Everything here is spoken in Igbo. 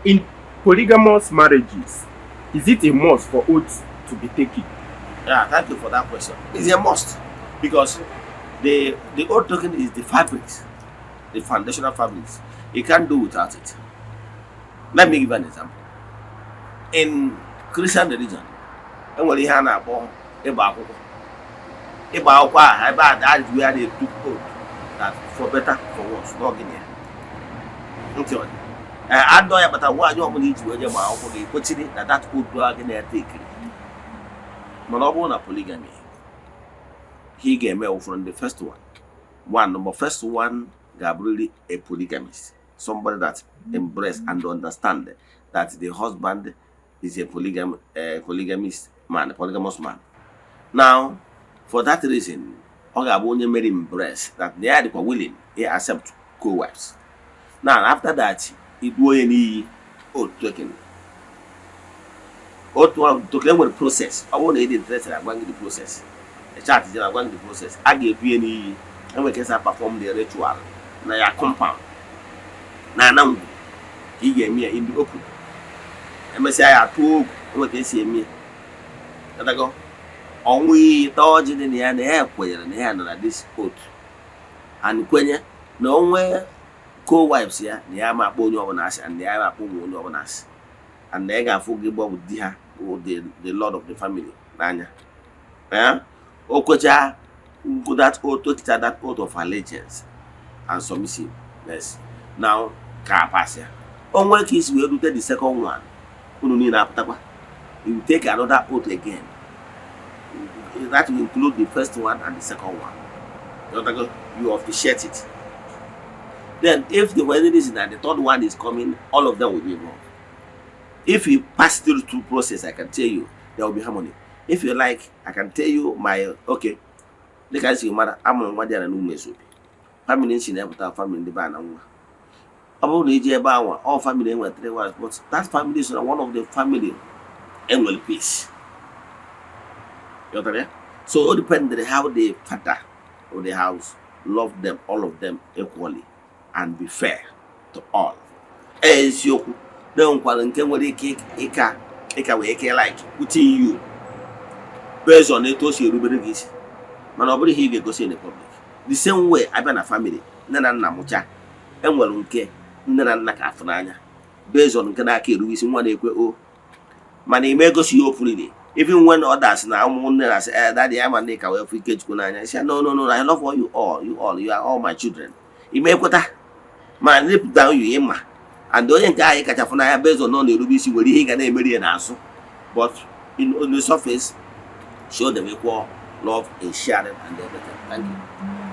In polygamous marriages, is it a must for oath to be taken? Yeah, thank you for that question. It's a must because the oath taking is the fabric, the foundational fabrics. You can't do without it. Let me give an example. In Christian religion, enwere ihe a na-akpọ ịgba akwụkwọ. Ịgba akwụkwọ a ebe a that is where they took oath that for better for worse n'ogige. Ntị ọ dị. Adọ ya bata nwaanyị ọbụla iji wee je gba akwụkwọ ga-ekwechiri na that oath ahụ na-ete ekiri. Mana ọ bụrụ na polygamy, he ga-eme from the first one. Number first one ga-abụrịrị a polygamist. Somebody that embrace and understand that the husband is a polygamous man. Now, for that reason, Ogabo only made him embrace that they are willing, he accept co-wives. Now, after that, it will any oath taken. Oath to claim with the process. I won't be interested in going the process. The chart is going the process. I give you any, and we can perform the ritual. Now, your compound. Now, he gave me in the open. And I say, I told what they say me. And I go, only thought in the end, in the hand of this oath. And when nowhere co-wives here, the Ama Bony of us and the Ama Bony of us. And they got forgive with the Lord of the family. Nanya. Eh? Okocha, that oath, that oath of allegiance and submissiveness. Now, Carpasia. On one case, we will do the second one. You take another oath again. That will include the first one and the second one. You officiate it. Then, if the wedding is and the third one is coming, all of them will be involved. If you pass through the process, I can tell you there will be harmony. If you like, I can tell you my okay. They can say, "Mother, I'm on one day and no mess. Family in the family in the band." All family were 3 wives, but that family is one of the family and will peace. You know, so it depends on how the father or the house love them, all of them equally, and be fair to all. As you don't qualify what they like within you, based on it, also you man, nobody here goes in the public. The same way I've been a family, Nana Namucha, and well, okay. Based on Kanaki, Louis, one equal. My name may go see you freely. Even when others now, I said, Daddy, I'm a nigga, well, if we get to I said, no, I love all you all, you are all my children. You may put that. My lip down you, Emma. And the only guy catch a based on the Louis, will he can name an answer. But on the surface, show them equal love and sharing and everything. Thank you.